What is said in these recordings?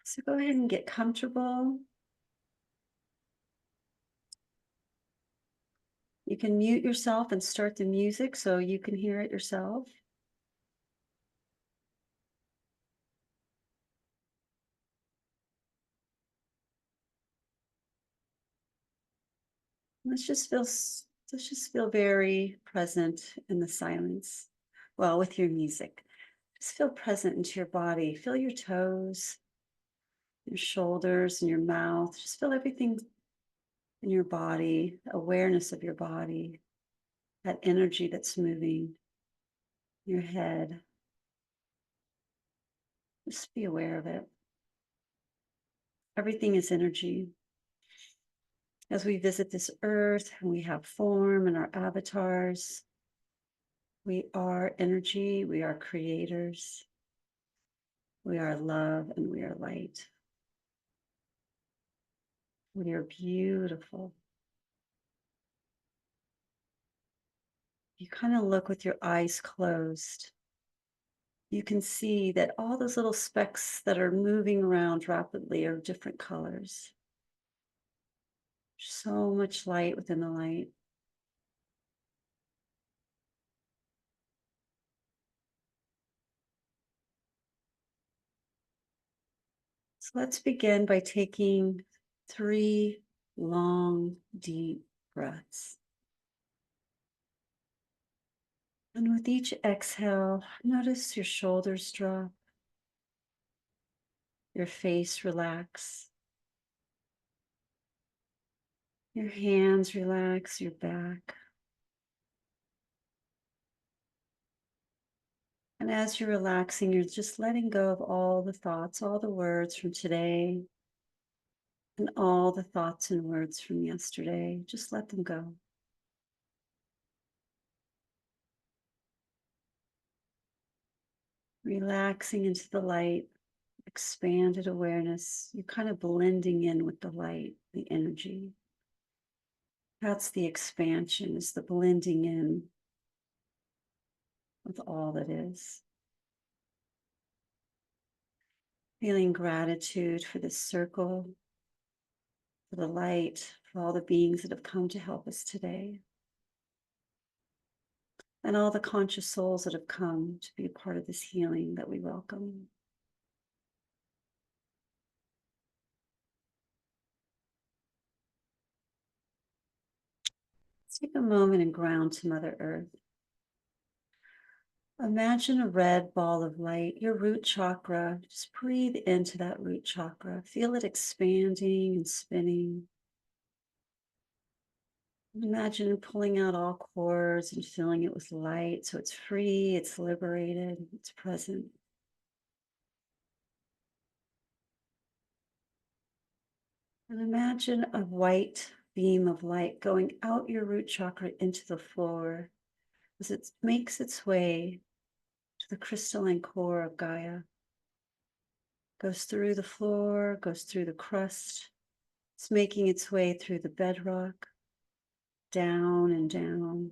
So go ahead and get comfortable. You can mute yourself and start the music so you can hear it yourself. Let's just feel very present in the silence. Well, with your music. Just feel present into your body. Feel your toes, your shoulders, and your mouth. Just feel everything in your body, awareness of your body, that energy that's moving your head. Just be aware of it. Everything is energy. As we visit this earth and we have form and our avatars, we are energy, we are creators, we are love, and we are light. We are beautiful. You kind of look with your eyes closed. You can see that all those little specks that are moving around rapidly are different colors. So much light within the light. So let's begin by taking 3 long, deep breaths. And with each exhale, notice your shoulders drop, your face relax, your hands relax, your back. And as you're relaxing, you're just letting go of all the thoughts, all the words from today, and all the thoughts and words from yesterday. Just let them go. Relaxing into the light, expanded awareness. You're kind of blending in with the light, the energy. That's the expansion, is the blending in with all that is. Feeling gratitude for this circle, for the light, for all the beings that have come to help us today, and all the conscious souls that have come to be a part of this healing that we welcome. Let's take a moment and ground to Mother Earth. Imagine a red ball of light, your root chakra. Just breathe into that root chakra. Feel it expanding and spinning. Imagine pulling out all cords and filling it with light so it's free, it's liberated, it's present. And imagine a white beam of light going out your root chakra into the floor as it makes its way to the crystalline core of Gaia. Goes through the floor, goes through the crust. It's making its way through the bedrock, down and down,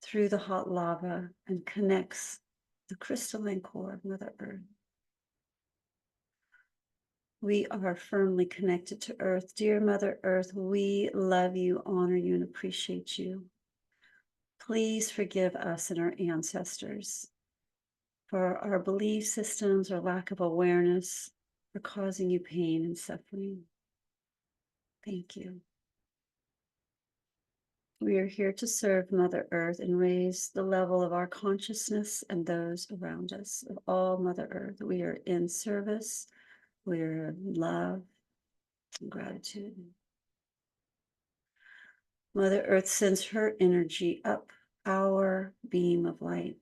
through the hot lava, and connects the crystalline core of Mother Earth. We are firmly connected to Earth. Dear Mother Earth, we love you, honor you, and appreciate you. Please forgive us and our ancestors for our belief systems or lack of awareness for causing you pain and suffering. Thank you. We are here to serve Mother Earth and raise the level of our consciousness and those around us, of all Mother Earth. We are in service. We are in love and gratitude. Mother Earth sends her energy up our beam of light,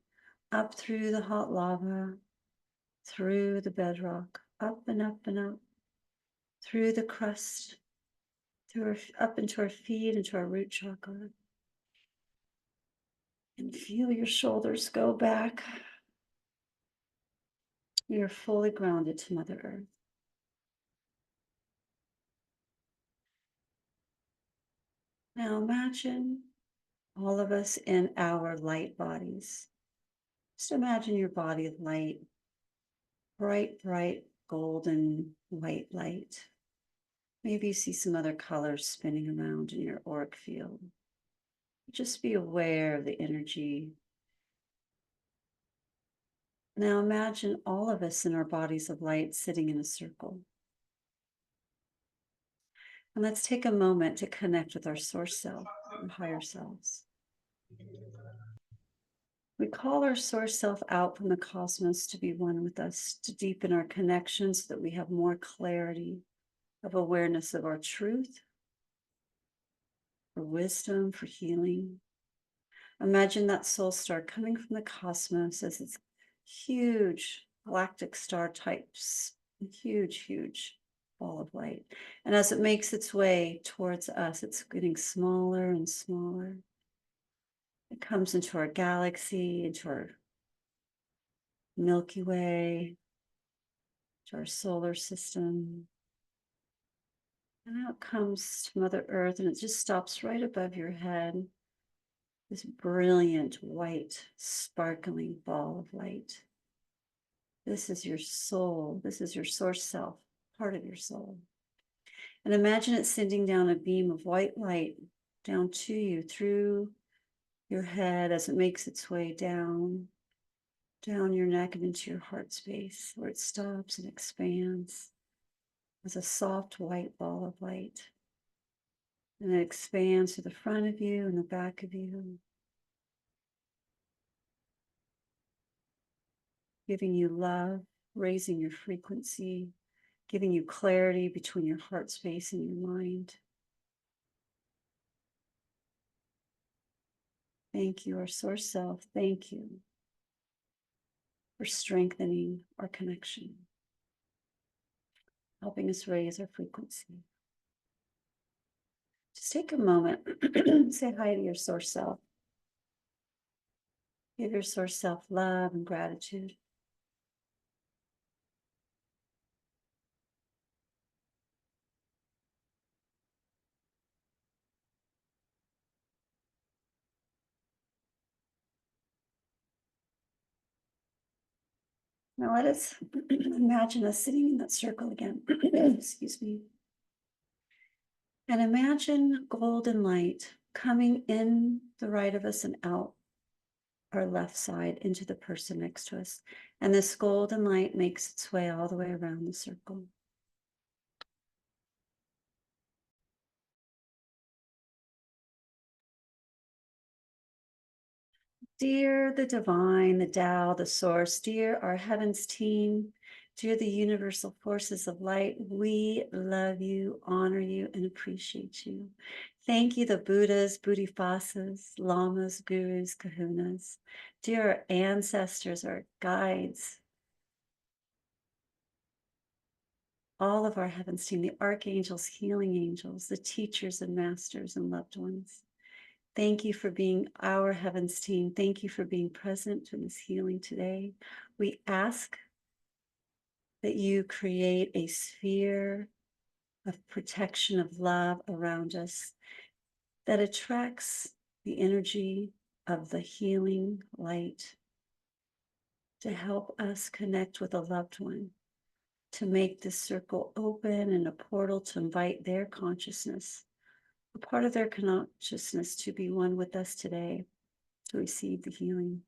up through the hot lava, through the bedrock, up and up and up, through the crust, up into our feet, into our root chakra. And feel your shoulders go back. You're fully grounded to Mother Earth. Now imagine all of us in our light bodies. Just imagine your body of light, bright, bright golden white light. Maybe you see some other colors spinning around in your auric field. Just be aware of the energy. Now imagine all of us in our bodies of light sitting in a circle. And let's take a moment to connect with our source self, our higher selves. We call our source self out from the cosmos to be one with us, to deepen our connection so that we have more clarity of awareness of our truth, for wisdom, for healing. Imagine that soul star coming from the cosmos as it's huge galactic star types, huge ball of light. And as it makes its way towards us, it's getting smaller and smaller. It comes into our galaxy, into our Milky Way, to our solar system. And now it comes to Mother Earth and it just stops right above your head. This brilliant white sparkling ball of light. This is your soul. This is your source self, part of your soul. And imagine it sending down a beam of white light down to you through your head as it makes its way down your neck and into your heart space, where it stops and expands as a soft white ball of light. And it expands to the front of you and the back of you, giving you love, raising your frequency, giving you clarity between your heart space and your mind. Thank you, our source self. Thank you for strengthening our connection, helping us raise our frequency. Just take a moment, say hi to your source self. Give your source self love and gratitude. Now let us imagine us sitting in that circle again. Excuse me. And imagine golden light coming in the right of us and out our left side into the person next to us. And this golden light makes its way all the way around the circle. Dear the divine, the Tao, the source, dear our heavens team, dear the universal forces of light, we love you, honor you, and appreciate you. Thank you, the Buddhas, Bodhisattvas, Lamas, Gurus, Kahunas, dear our ancestors, our guides, all of our heavens team, the archangels, healing angels, the teachers and masters and loved ones. Thank you for being our heavens team. Thank you for being present in this healing today. We ask that you create a sphere of protection, of love around us that attracts the energy of the healing light to help us connect with a loved one, to make this circle open and a portal to invite their consciousness, a part of their consciousness, to be one with us today, to receive the healing,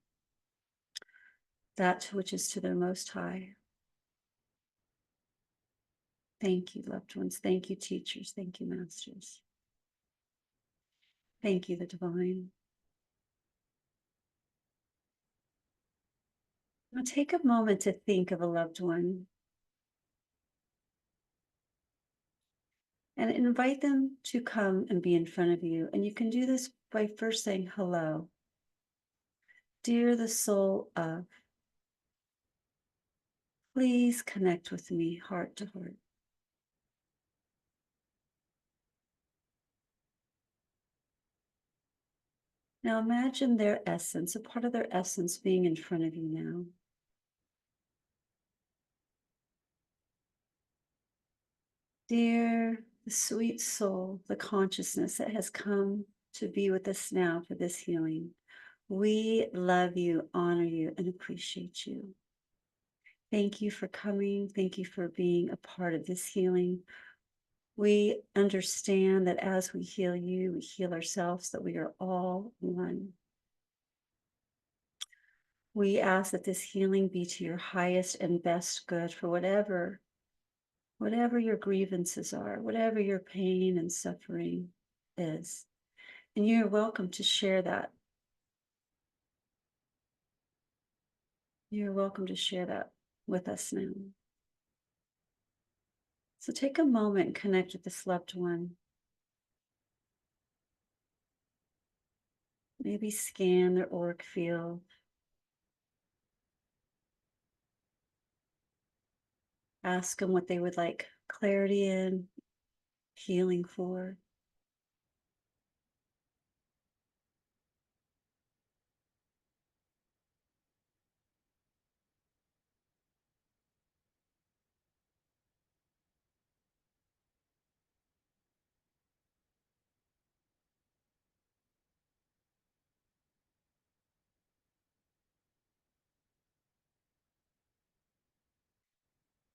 that which is to their most high. Thank you, loved ones. Thank you, teachers. Thank you, masters. Thank you, the divine. Now take a moment to think of a loved one and invite them to come and be in front of you. And you can do this by first saying hello. Dear the soul of, please connect with me heart to heart. Now imagine their essence, a part of their essence being in front of you now. Dear the sweet soul, the consciousness that has come to be with us now for this healing, we love you, honor you, and appreciate you. Thank you for coming. Thank you for being a part of this healing. We understand that as we heal you, we heal ourselves, that we are all one. We ask that this healing be to your highest and best good for whatever your grievances are, whatever your pain and suffering is. And you're welcome to share that. You're welcome to share that with us now. So take a moment and connect with this loved one. Maybe scan their auric field. Ask them what they would like clarity in, healing for.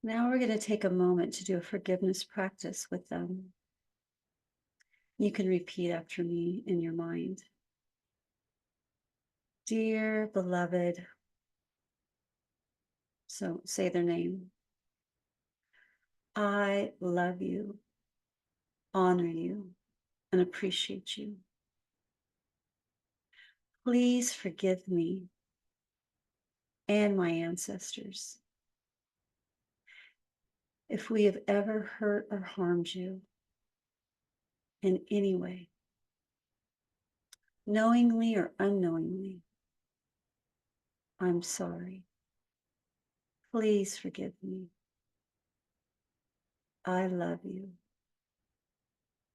Now we're going to take a moment to do a forgiveness practice with them. You can repeat after me in your mind. Dear beloved, so say their name. I love you, honor you, and appreciate you. Please forgive me and my ancestors if we have ever hurt or harmed you in any way, knowingly or unknowingly. I'm sorry. Please forgive me. I love you.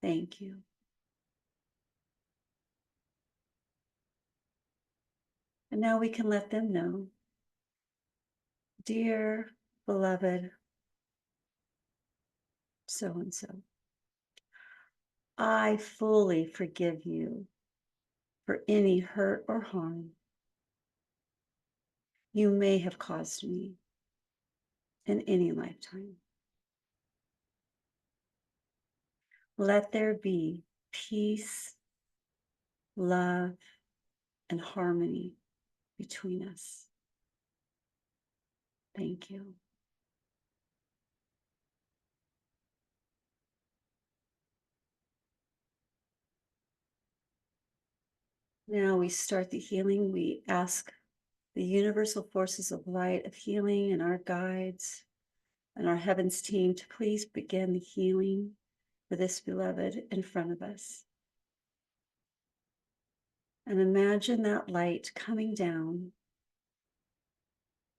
Thank you. And now we can let them know. Dear beloved so-and-so, I fully forgive you for any hurt or harm you may have caused me in any lifetime. Let there be peace, love, and harmony between us. Thank you. Now we start the healing. We ask the universal forces of light, of healing, and our guides and our heavens team to please begin the healing for this beloved in front of us. And imagine that light coming down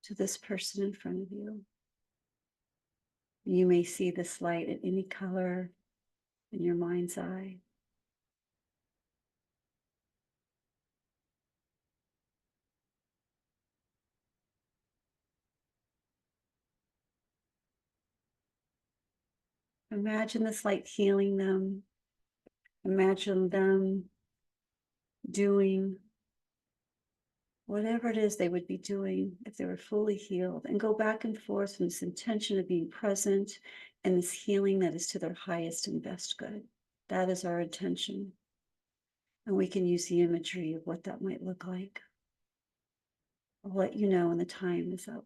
to this person in front of you. You may see this light in any color in your mind's eye. Imagine this light healing them. Imagine them doing whatever it is they would be doing if they were fully healed, and go back and forth from this intention of being present and this healing that is to their highest and best good. That is our intention. And we can use the imagery of what that might look like. I'll let you know when the time is up.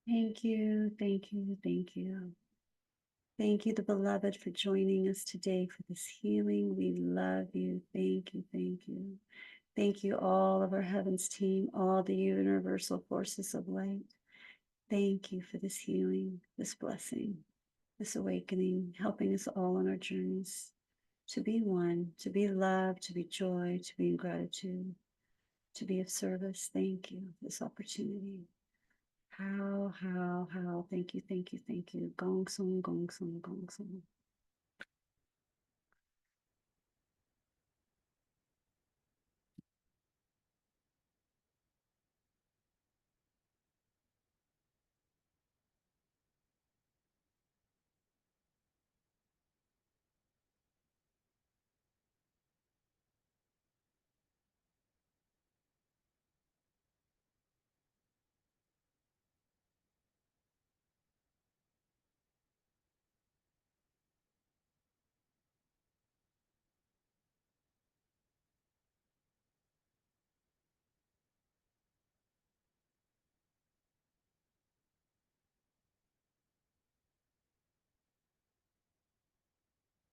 Thank you, thank you, thank you. Thank you, the beloved, for joining us today for this healing. We love you. Thank you, thank you. Thank you, all of our heavens team, all the universal forces of light. Thank you for this healing, this blessing, this awakening, helping us all on our journeys to be one, to be love, to be joy, to be in gratitude, to be of service. Thank you for this opportunity. How, thank you, thank you, thank you. Gong song, gong song, gong song.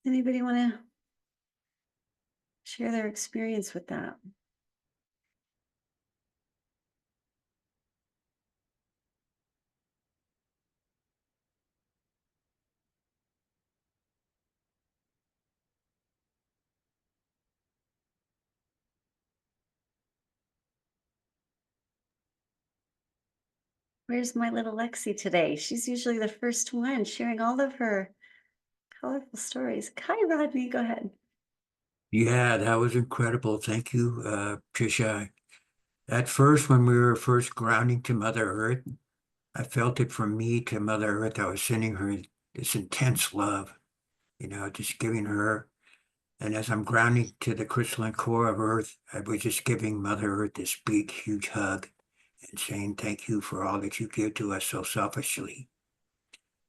Anybody want to share their experience with that? Where's my little Lexi today? She's usually the first one sharing all of her colorful stories. Hi, Rodney. Go ahead. Yeah, that was incredible. Thank you, Tisha. At first, when we were first grounding to Mother Earth, I felt it from me to Mother Earth. I was sending her this intense love, just giving her. And as I'm grounding to the crystalline core of Earth, I was just giving Mother Earth this big, huge hug and saying thank you for all that you give to us so selfishly.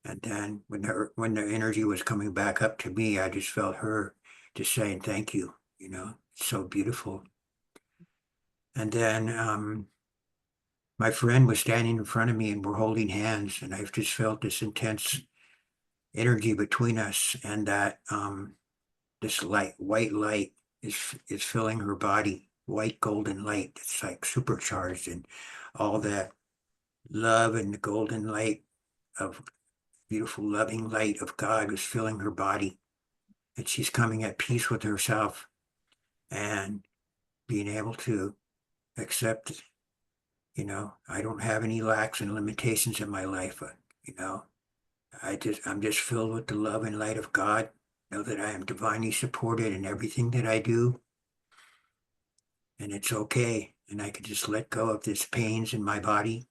And then when the energy was coming back up to me, I just felt her just saying thank you, so beautiful. And then my friend was standing in front of me and we're holding hands, and I've just felt this intense energy between us, and that this white light is filling her body, white golden light. It's like supercharged, and all that love and the golden light of beautiful, loving light of God was filling her body, and she's coming at peace with herself and being able to accept. I don't have any lacks and limitations in my life. I'm just filled with the love and light of God. Know that I am divinely supported in everything that I do, and it's okay. And I can just let go of this pains in my body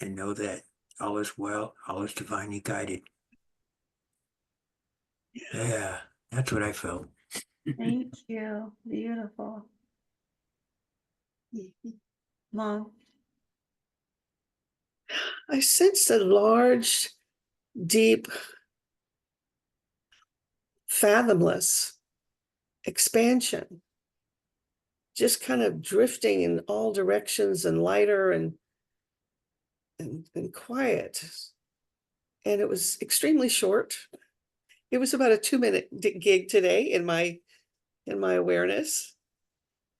and know that all is well, all is divinely guided. Yeah, that's what I felt. Thank you. Beautiful. Mom. I sensed a large, deep, fathomless expansion, just kind of drifting in all directions and lighter and quiet. And it was extremely short. It was about a 2-minute gig today in my awareness.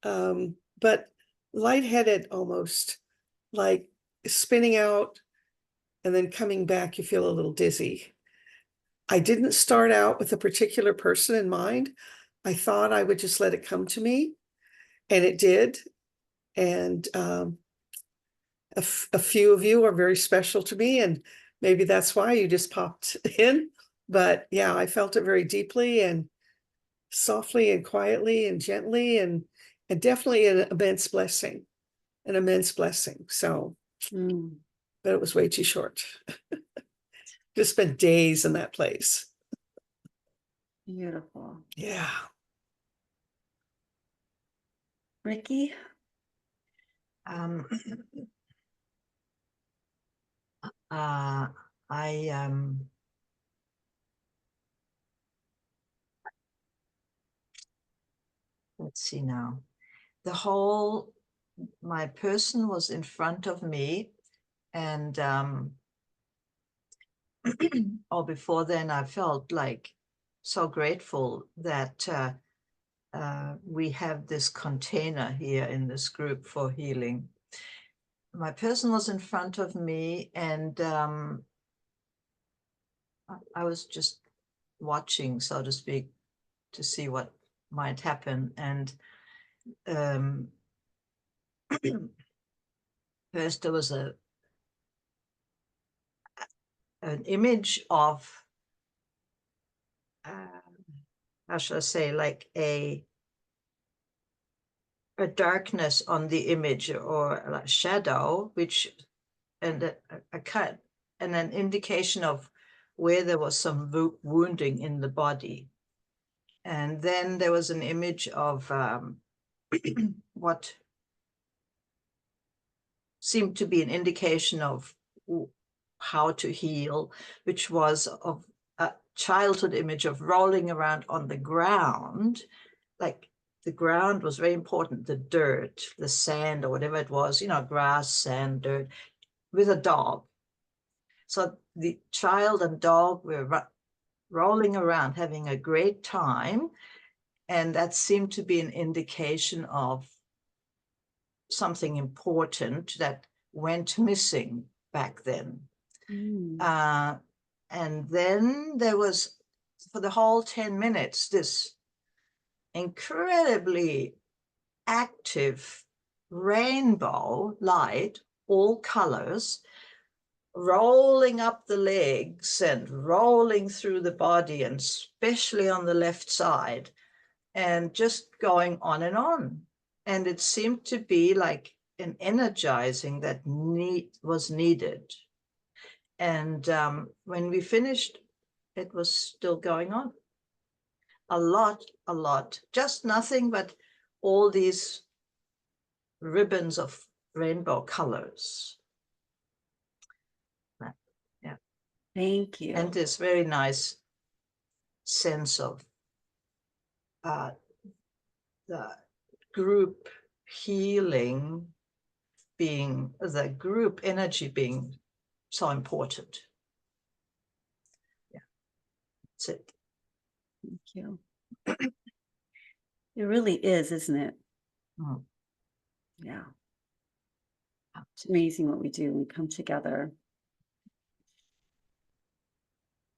But lightheaded almost, like spinning out and then coming back, you feel a little dizzy. I didn't start out with a particular person in mind. I thought I would just let it come to me, and it did. And a few of you are very special to me, and maybe that's why you just popped in. But yeah, I felt it very deeply and softly and quietly and gently, and definitely an immense blessing, So, but it was way too short. Just spent days in that place. Beautiful. Yeah. Ricky. Um, I let's see now. My person was in front of me, and or before then, I felt like so grateful that we have this container here in this group for healing. My person was in front of me, and I was just watching, so to speak, to see what might happen. And first there was an image of how should I say, like a darkness on the image, or a shadow, and a cut, and an indication of where there was some wounding in the body. And then there was an image of what seemed to be an indication of how to heal, which was of a childhood image of rolling around on the ground. Like, the ground was very important, the dirt, the sand, or whatever it was, grass, sand, dirt, with a dog. So the child and dog were rolling around, having a great time. And that seemed to be an indication of something important that went missing back then. And then there was, for the whole 10 minutes, this incredibly active rainbow light, all colors, rolling up the legs and rolling through the body, and especially on the left side, and just going on and on. And it seemed to be like an energizing that was needed. And when we finished, it was still going on. A lot, just nothing but all these ribbons of rainbow colors. Yeah. Thank you. And this very nice sense of the group healing, being the group energy being so important. Yeah, that's it. Thank you. It really is, isn't it? Mm. Yeah. It's amazing what we do when we come together.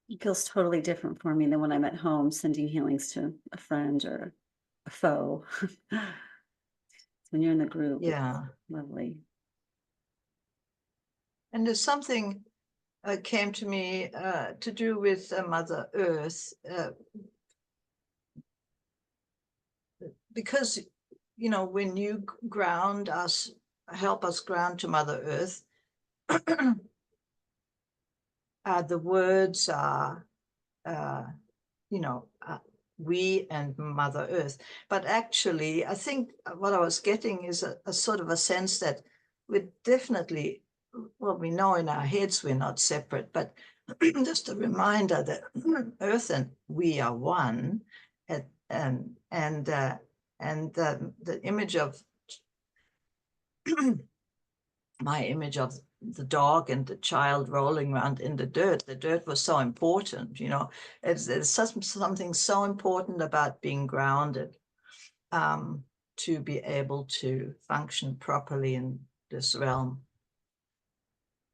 It feels totally different for me than when I'm at home sending healings to a friend or a foe. When you're in the group, Yeah. it's lovely. And there's something came to me to do with Mother Earth, because, you know, when you ground us, help us ground to Mother Earth, the words are, you know, we and Mother Earth. But actually, I think what I was getting is a sort of a sense that we're definitely, well, we know in our heads we're not separate, but just a reminder that Earth and we are one, and the image of my image of the dog and the child rolling around in the dirt was so important, you know. It's something so important about being grounded, to be able to function properly in this realm.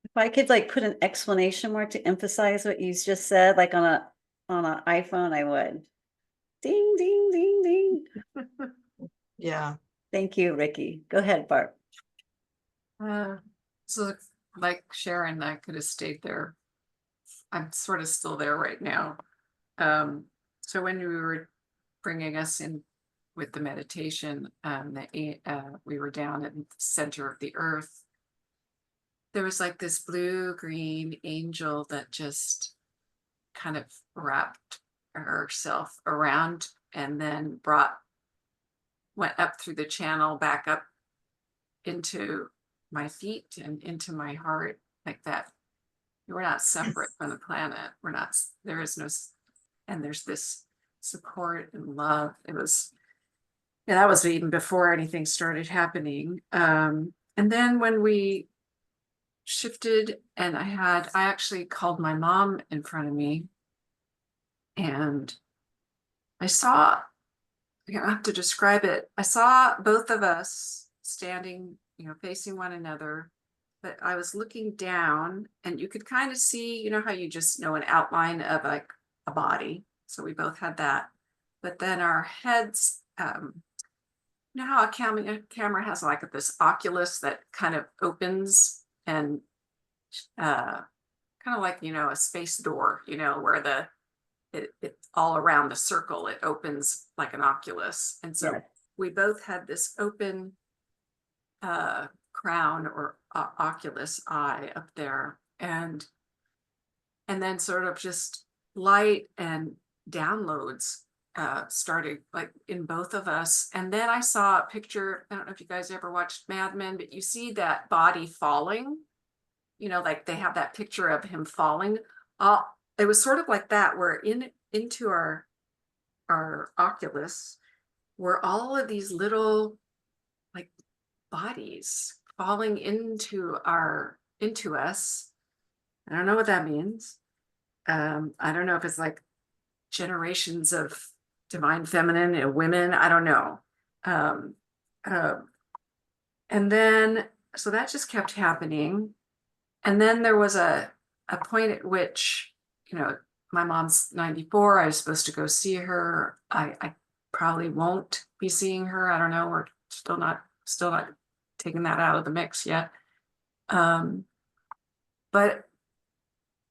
If I could like put an explanation mark to emphasize what you just said, like on an iPhone, I would. Ding, ding, ding, ding. Yeah. Thank you, Ricky. Go ahead, Barb. So like Sharon, I could have stayed there. I'm sort of still there right now. So when you were bringing us in with the meditation, we were down in the center of the earth. There was like this blue-green angel that just kind of wrapped herself around and then went up through the channel back up into my feet and into my heart, like that. We're not separate from the planet. We're not, there is no, and there's this support and love. It was, yeah, that was even before anything started happening. And then when we shifted and I actually called my mom in front of me, and I saw, I have to describe it. I saw both of us standing, you know, facing one another, but I was looking down and you could kind of see, you know, how you just know an outline of like a body. So we both had that, but then our heads, you know how a camera has like this oculus that kind of opens and kind of like, you know, a space door, you know, where it's all around the circle, it opens like an oculus. And so Yes. we both had this open crown or oculus eye up there, and then sort of just light and downloads started like in both of us. And then I saw a picture, I don't know if you guys ever watched Mad Men, but you see that body falling, you know, like they have that picture of him falling. It was sort of like that, where into our oculus were all of these little like bodies falling into us. I don't know what that means. I don't know if it's like generations of divine feminine and women. I don't know. And then, so that just kept happening. And then there was a point at which, you know, my mom's 94. I was supposed to go see her. I probably won't be seeing her. I don't know. We're still not taking that out of the mix yet. But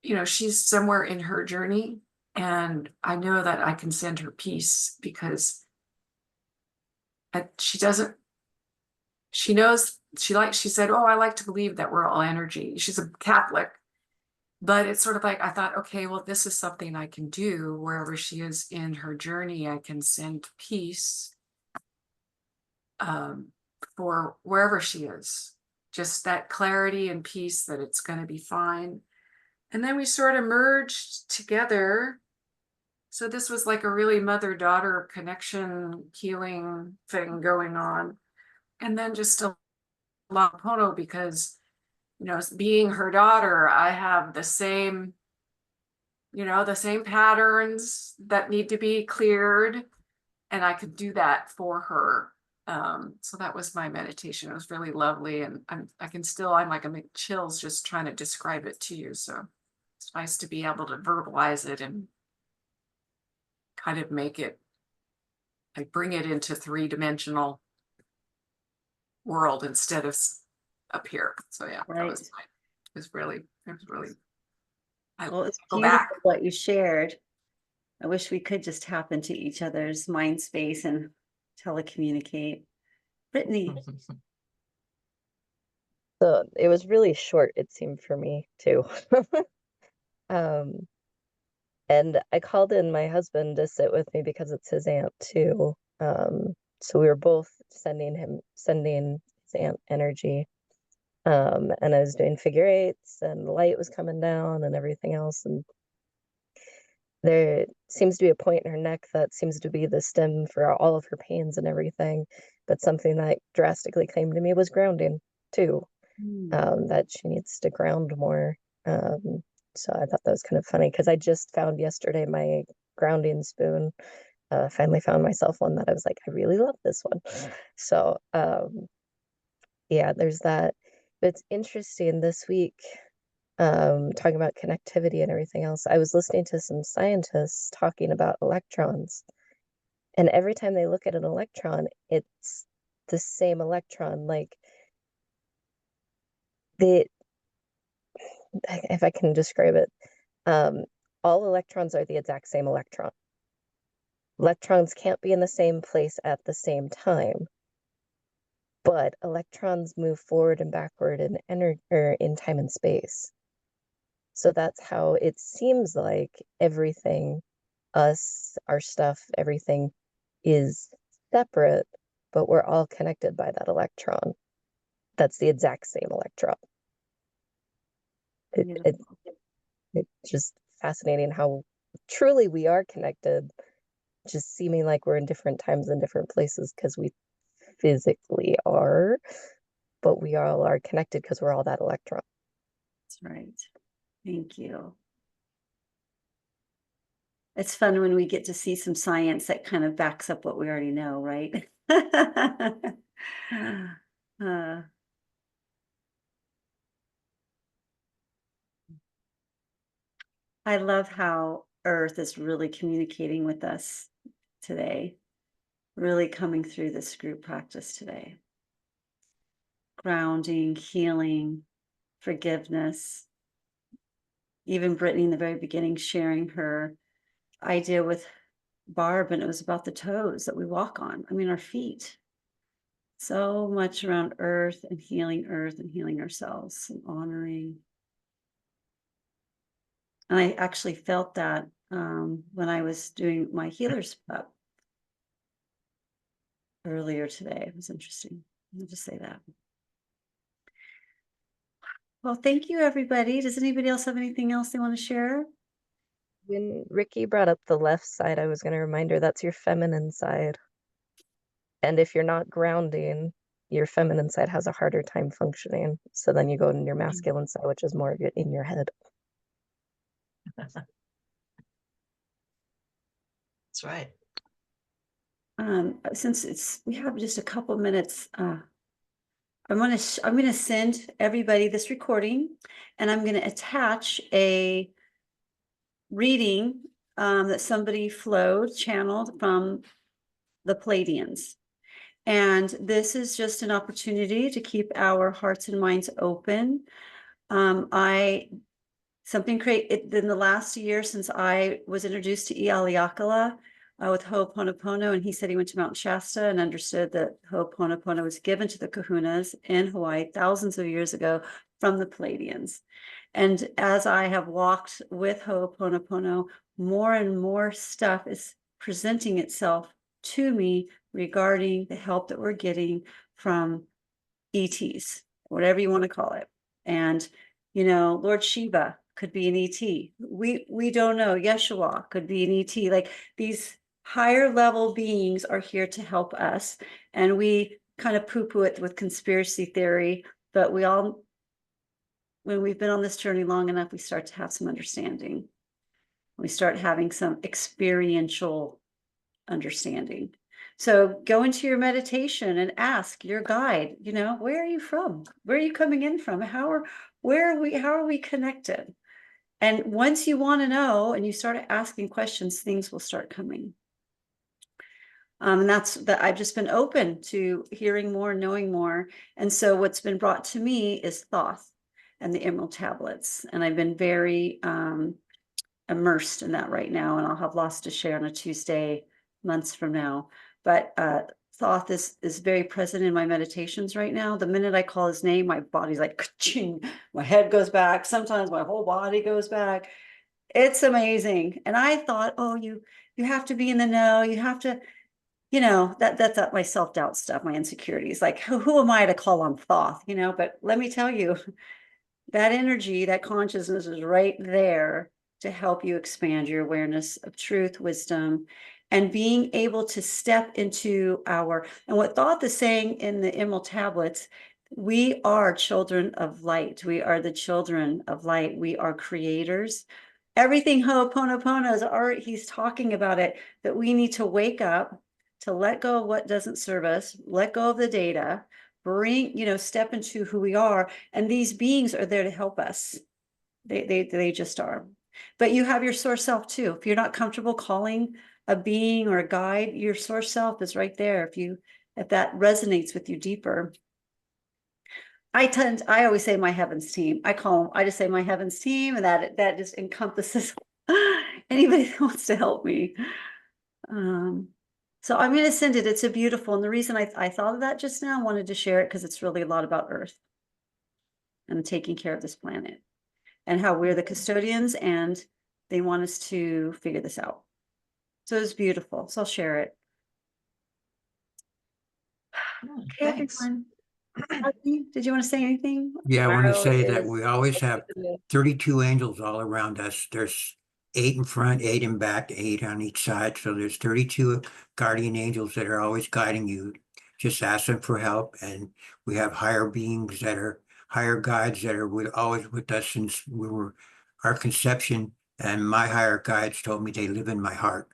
you know, she's somewhere in her journey, and I know that I can send her peace because she knows, she said, oh, I like to believe that we're all energy. She's a Catholic, but it's sort of like, I thought, okay, well, this is something I can do wherever she is in her journey. I can send peace for wherever she is, just that clarity and peace that it's going to be fine. And then we sort of merged together. So this was like a really mother-daughter connection, healing thing going on. And then just a Lapono, because, you know, being her daughter, I have the same, you know, the same patterns that need to be cleared. And I could do that for her. So that was my meditation. It was really lovely. And I'm like, I'm like chills just trying to describe it to you. So it's nice to be able to verbalize it and kind of make it, like bring it into 3-dimensional world instead of up here. So yeah, Right. it was really Well, it's go beautiful back. what you shared. I wish we could just tap into each other's mind space and telecommunicate. Brittany, So it was really short, it seemed for me too. Um, and I called in my husband to sit with me because it's his aunt too. So we were both sending his aunt energy. And I was doing figure eights and the light was coming down and everything else. And there seems to be a point in her neck that seems to be the stem for all of her pains and everything. But something that drastically came to me was grounding too. That she needs to ground more. So I thought that was kind of funny because I just found yesterday my grounding spoon. Finally found myself one that I was like, I really love this one. So yeah, there's that. But it's interesting this week, talking about connectivity and everything else. I was listening to some scientists talking about electrons, and every time they look at an electron, it's the same electron. Like they, if I can describe it, all electrons are the exact same electron. Electrons can't be in the same place at the same time, but electrons move forward and backward in energy or in time and space. So that's how it seems like everything, us, our stuff, everything is separate, but we're all connected by that electron. That's the exact same electron. It's just fascinating how truly we are connected, just seeming like we're in different times and different places because we physically are, but we all are connected because we're all that electron. that's right. Thank you. It's fun when we get to see some science that kind of backs up what we already know, right? I love how Earth is really communicating with us today, really coming through this group practice today. Grounding, healing, forgiveness. Even Brittany in the very beginning sharing her idea with Barb, and it was about the toes that we walk on. I mean, our feet. So much around Earth and healing ourselves and honoring. And I actually felt that when I was doing my healer's prep earlier today. It was interesting. I'll just say that. Well, thank you, everybody. Does anybody else have anything else they want to share? When Ricky brought up the left side, I was going to remind her that's your feminine side. And if you're not grounding, your feminine side has a harder time functioning. So then you go in your masculine side, which is more in your head. That's right. Since we have just a couple minutes, I'm going to send everybody this recording, and I'm going to attach a reading that somebody channeled from the Pleiadeans. And this is just an opportunity to keep our hearts and minds open. Something created in the last year since I was introduced to Ialiakala with Ho'oponopono, and he said he went to Mount Shasta and understood that Ho'oponopono was given to the kahunas in Hawaii thousands of years ago from the Pleiadians. And as I have walked with Ho'oponopono, more and more stuff is presenting itself to me regarding the help that we're getting from ETs, whatever you want to call it. And, you know, Lord Shiva could be an ET. We don't know. Yeshua could be an ET. Like, these higher level beings are here to help us. And we kind of poo-poo it with conspiracy theory, but we all, when we've been on this journey long enough, we start to have some understanding. We start having some experiential understanding. So go into your meditation and ask your guide, you know, where are you from? Where are you coming in from? How are we connected? And once you want to know and you start asking questions, things will start coming. And that's that I've just been open to hearing more, knowing more. And so what's been brought to me is Thoth. and the emerald tablets. And I've been very immersed in that right now, and I'll have lots to share on a Tuesday months from now. But Thoth is very present in my meditations right now. The minute I call his name, my body's like ka-ching, my head goes back. Sometimes my whole body goes back. It's amazing. And I thought, oh, you have to be in the know. You have to, that's my self-doubt stuff, my insecurities. Like, who am I to call on Thoth? But let me tell you, that energy, that consciousness is right there to help you expand your awareness of truth, wisdom, and being able to step into and what Thoth is saying in the Emerald Tablets, we are children of light. We are the children of light. We are creators. Everything Ho'oponopono is art. He's talking about it, that we need to wake up, to let go of what doesn't serve us, let go of the data, step into who we are. And these beings are there to help us. They just are. But you have your source self too. If you're not comfortable calling a being or a guide, your source self is right there. If that resonates with you deeper. I always say my heavens team. I just say my heavens team, and that just encompasses anybody that wants to help me. So I'm going to send it. It's a beautiful, and the reason I thought of that just now, I wanted to share it because it's really a lot about Earth and taking care of this planet and how we're the custodians and they want us to figure this out. So it's beautiful. So I'll share it. Okay, Thanks. everyone. Did you want to say anything? Yeah, I want to Tomorrow say that is we always have 32 angels all around us. There's 8 in front, 8 in back, 8 on each side. So there's 32 guardian angels that are always guiding you. Just ask them for help. And we have higher beings higher guides that are always with us since we were our conception. And my higher guides told me they live in my heart.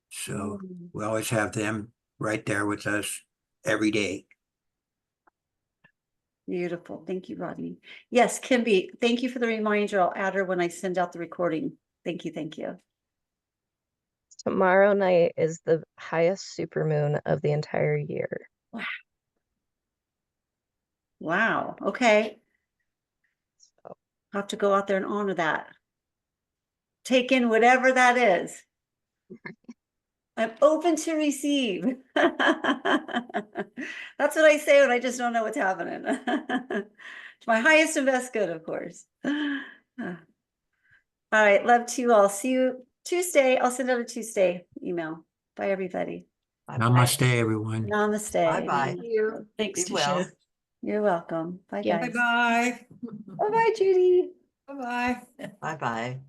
So we always have them right there with us every day. Beautiful. Thank you, Rodney. Yes, Kimby, thank you for the reminder. I'll add her when I send out the recording. Thank you. Thank you. Tomorrow night is the highest supermoon of the entire year. Wow. Wow. Okay. So, I'll have to go out there and honor that. Take in whatever that is. I'm open to receive. That's what I say when I just don't know what's happening. To my highest and best good, of course. All right. Love to you all. See you Tuesday. I'll send out a Tuesday email. Bye, everybody. Bye-bye. Namaste, everyone. Namaste. Bye-bye. Namaste. Thanks, Be Tisha. well. You're welcome. Bye, Yeah. guys. Bye-bye. Bye-bye, Judy. Bye-bye. Bye-bye.